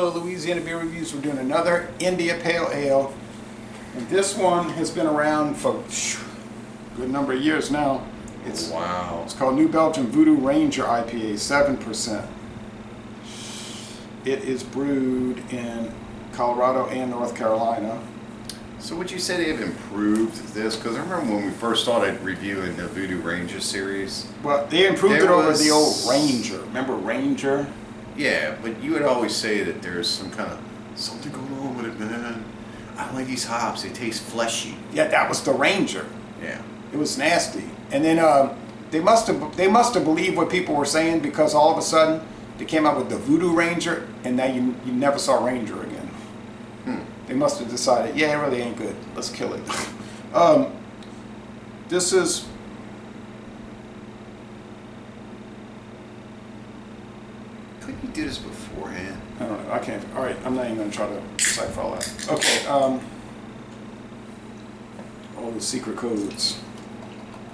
Louisiana Beer Reviews. We're doing another India Pale Ale, and this one has been around for a good number of years now. It's called New Belgium Voodoo Ranger IPA, 7%. It is brewed in Colorado and North Carolina. So would you say they've improved this? Because I remember when we first started reviewing the Voodoo Ranger series. Well, they improved it over the old Ranger. Remember Ranger? Yeah, but you would always say that there's some kind of something going on with it, man. I don't like these hops. They taste fleshy. Yeah, that was the Ranger. Yeah. It was nasty. And then they must have believed what people were saying, because all of a sudden they came out with the Voodoo Ranger, and now you never saw Ranger again. They must have decided, yeah, it really ain't good. Let's kill it. This is... Couldn't you do this beforehand? I don't know. I can't. All right, I'm not even going to try to decipher all that. Okay. All the secret codes.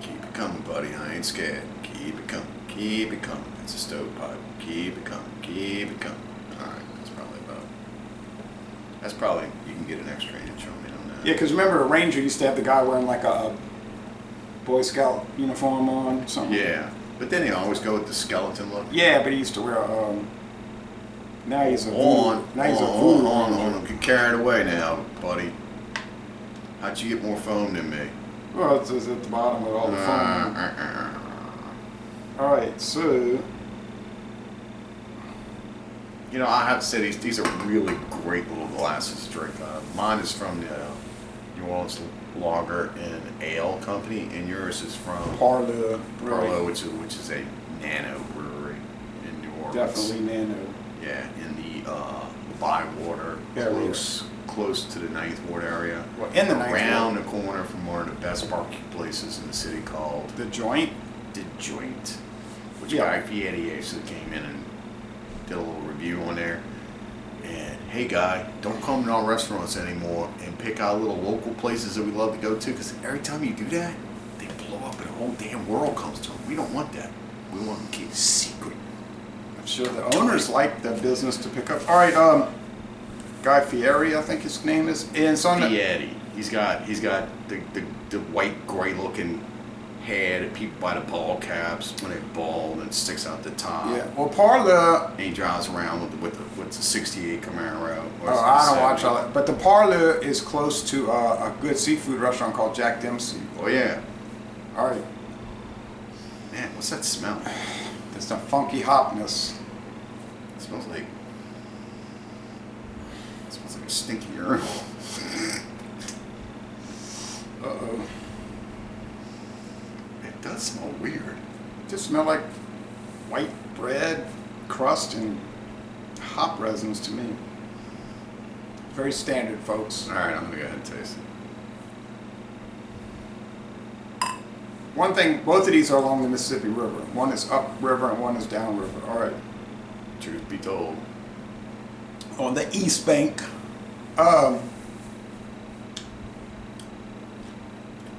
Keep it coming, buddy. I ain't scared. Keep it coming. Keep it coming. It's a stovepipe. Keep it coming. Keep it coming. All right. That's probably, you can get an extra inch on me on that. Yeah, because remember, a Ranger used to have the guy wearing like a Boy Scout uniform on or something. Yeah, but then he always go with the skeleton look. Yeah, but he used to wear a... now he's a Voodoo. Ranger. Get carried away now, buddy. How'd you get more foam than me? Well, it's at the bottom with all the foam. All right, so... You know, I have to say these are really great little glasses to drink out of. Mine is from the New Orleans Lager and Ale Company, and yours is from Parlor, which is a nano brewery in New Orleans. Definitely nano. Yeah, in the Bywater, close to the Ninth Ward area. Well, in the Ninth Ward. Around the corner from one of the best barbecue places in the city called The Joint. The Joint, which Yeah. Guy Fieri actually came in and did a little review on there. And hey, Guy, don't come to our restaurants anymore and pick out little local places that we love to go to, because every time you do that, they blow up and the whole damn world comes to them. We don't want that. We want to keep it secret. I'm sure the owners like the business to pick up. All right, Guy Fieri, I think his name is. And it's on Fieri. He's got the white gray looking hair that people buy the ball caps when they bald and sticks out the top. Yeah. Well, Parlor. And he drives around with the '68 Camaro. Oh, I don't watch all that. But the Parlor is close to a good seafood restaurant called Jack Dempsey. Oh yeah. All right. Man, what's that smell? There's some funky hopness. It smells like a stinky urinal. Uh-oh. It does smell weird. It just smell like white bread, crust, and hop resins to me. Very standard, folks. All right, I'm gonna go ahead and taste it. One thing, both of these are along the Mississippi River. One is upriver and one is downriver. All right. Truth be told. On the East Bank.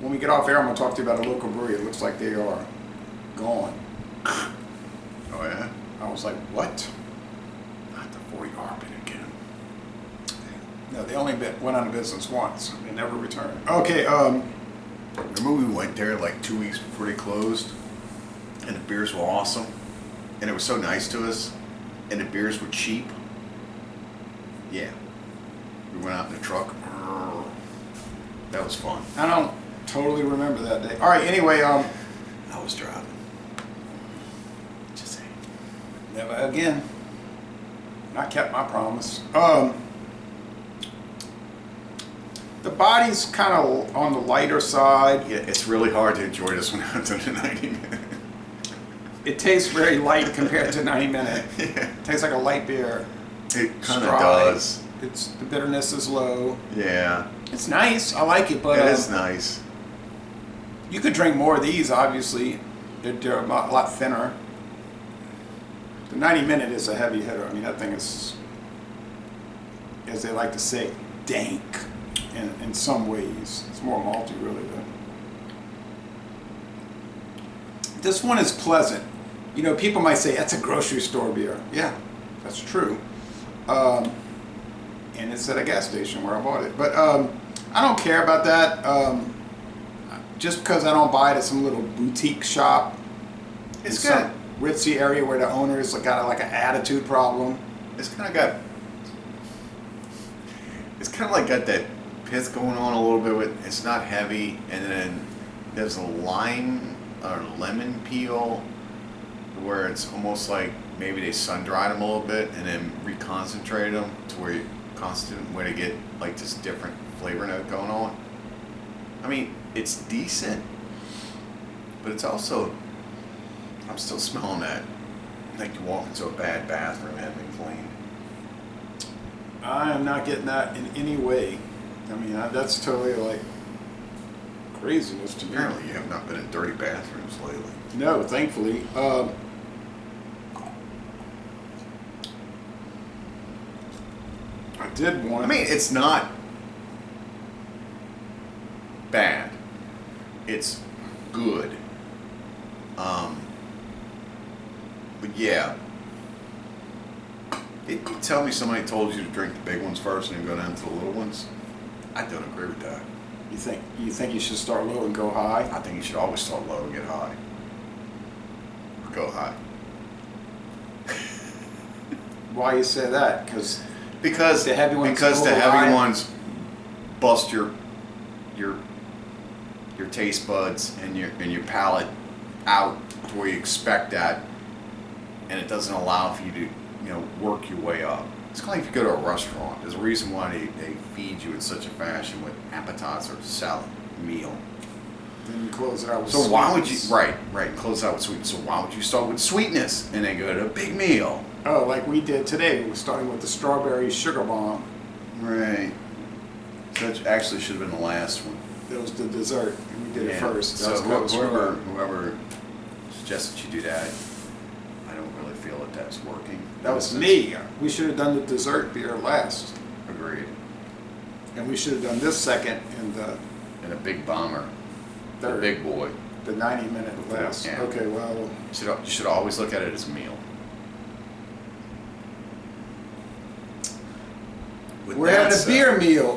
When we get off air, I'm going to talk to you about a local brewery. It looks like they are gone. Oh yeah? I was like, what? Not the 40 Arpin again. No, they only went out of business once. They never returned. Okay, Remember we went there like 2 weeks before they closed, and the beers were awesome, and it was so nice to us, and the beers were cheap. Yeah. We went out in the truck. That was fun. I don't totally remember that day. All right, anyway, I was driving. Just saying. never again. I kept my promise. The body's kind of on the lighter side. Yeah, it's really hard to enjoy this one after the 90 minutes. It tastes very light compared to 90 minute. Yeah. It tastes like a light beer. It kind of Dry. does. The bitterness is low. Yeah. It's nice. I like it, but It is nice. you could drink more of these. Obviously, they're a lot thinner. The 90 minute is a heavy hitter. I mean, that thing is, as they like to say, dank in some ways. It's more malty, really. This one is pleasant. You know, people might say, that's a grocery store beer. Yeah, that's true. And it's at a gas station where I bought it. But I don't care about that. Just because I don't buy it at some little boutique shop. It's in some got ritzy area where the owner's got like an attitude problem. it's kind of like got that pith going on a little bit with it's not heavy, and then there's a lime or lemon peel where it's almost like maybe they sun dried them a little bit and then reconcentrated them to where you constant way to get like this different flavor note going on. I mean, it's decent, but it's also I'm still smelling that like you walk into a bad bathroom and having cleaned. I am not getting that in any way. I mean, that's totally like craziness to me. Apparently, you have not been in dirty bathrooms lately. No, thankfully. I did one. I mean, it's not bad. It's good. But yeah. Did you tell me somebody told you to drink the big ones first and then go down to the little ones? I don't agree with that. You think you should start low and go high? I think you should always start low and get high. Or go high. Why you say that? Because the heavy ones bust your taste buds and your palate out to where you expect that, and it doesn't allow for you to work your way up. It's kind of like if you go to a restaurant. There's a reason why they feed you in such a fashion with appetizer, salad, meal. Then you close it out with So why would you sweetness. close out with sweetness? So why would you start with sweetness and then go to a big meal? Oh, like we did today. We're starting with the strawberry sugar bomb. Right. So that actually should have been the last one. That was the dessert. We did it first. So That was whoever suggested you do that, I don't really feel that that's working. That was me. We should have done the dessert beer last. Agreed. And we should have done this second and the And a big bomber, the third. big boy. The 90-minute last. Yeah. Okay, well. You should always look at it as a meal. With We're that having a said- beer meal.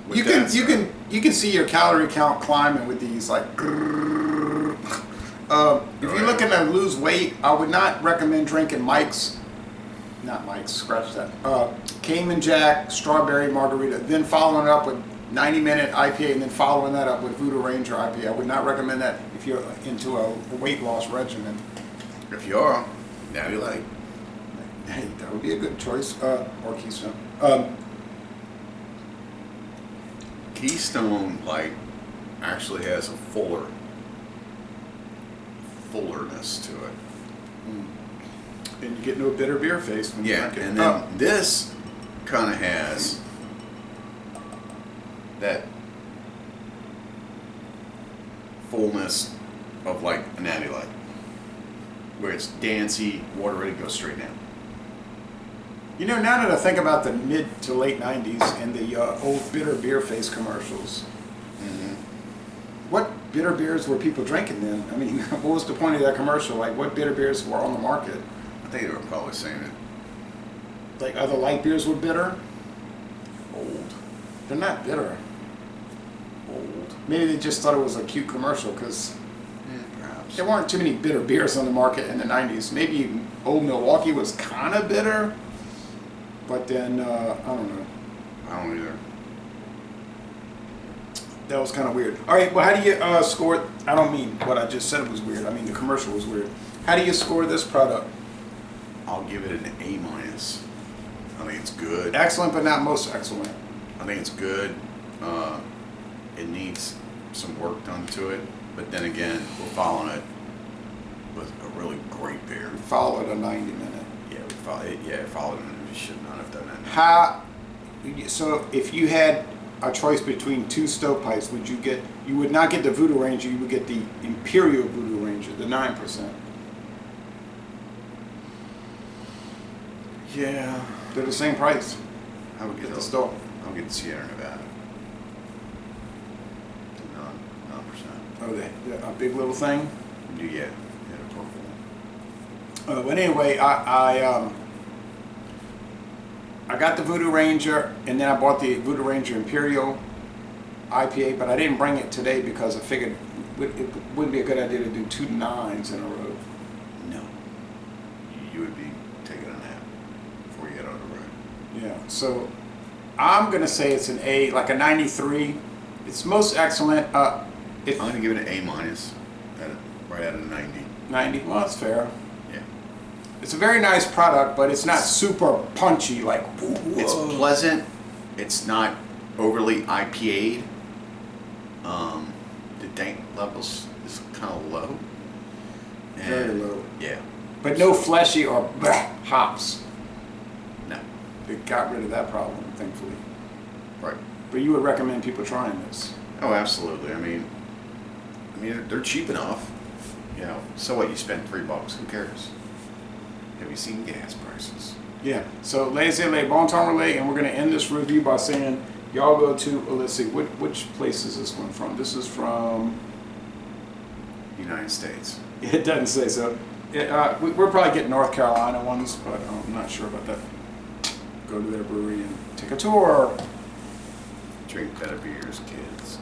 with You that said- can see your calorie count climbing with these like. If you're looking to lose weight, I would not recommend drinking not Mike's, scratch that. Cayman Jack, strawberry margarita, then following it up with 90-minute IPA, and then following that up with Voodoo Ranger IPA. I would not recommend that if you're into a weight loss regimen. If you are, now you like. Hey, that would be a good choice. Or Keystone. Keystone actually has a fullerness to it. And you get no bitter beer face when you Yeah, drink it. and then this kind of has that fullness of like a natty light, where it's dancey, water ready to go straight down. Now that I think about the mid to late 90s and the old bitter beer face commercials, what bitter beers were people drinking then? I mean, what was the point of that commercial? Like, what bitter beers were on the market? I think they were probably saying it Like, other light beers were bitter? old. They're not bitter. Maybe they just thought it was a cute commercial because Perhaps. there weren't too many bitter beers on the market in the 90s. Maybe Old Milwaukee was kind of bitter, but then, I don't know. I don't either. That was kind of weird. All right, well, how do you score it? I don't mean what I just said was weird. I mean the commercial was weird. How do you score this product? I'll give it an A-. I think it's good. Excellent, but not most excellent. I think it's good. It needs some work done to it, but then again, we're following it with a really great beer. Followed a 90-minute. Yeah, we followed it. Yeah, followed it. We should not have done that. So if you had a choice between two stovepipes, you would not get the Voodoo Ranger, you would get the Imperial Voodoo Ranger, the 9%. Yeah, They're the same price I would get at the the store. I would get the Sierra Nevada. The 9%. Oh, a big little thing? Yeah, the purple one. But anyway, got the Voodoo Ranger, and then I bought the Voodoo Ranger Imperial IPA, but I didn't bring it today because I figured it wouldn't be a good idea to do 2 9s in a row. No. You would be taking a nap before you get on the road. Yeah, so I'm gonna say it's an A, like a 93. It's most excellent. I'm gonna give it an A minus, right at a 90. 90. Well, that's fair. Yeah. It's a very nice product, but it's not super punchy. Like whoa. It's pleasant. It's not overly IPA'd. The dank levels is kind of low. Very low. Yeah. But no fleshy or hops. No. They got rid of that problem, thankfully. Right. But you would recommend people trying this? Oh, absolutely. I mean, they're cheap enough. You know, so what? You spend $3. Who cares? Have you seen gas prices? Yeah. So, laissez-les, bon temps relais, and we're going to end this review by saying, y'all go to, let's see, which place is this one from? This is from... United States. It doesn't say so. We're probably getting North Carolina ones, but I'm not sure about that. Go to their brewery and take a tour. Drink better beers, kids.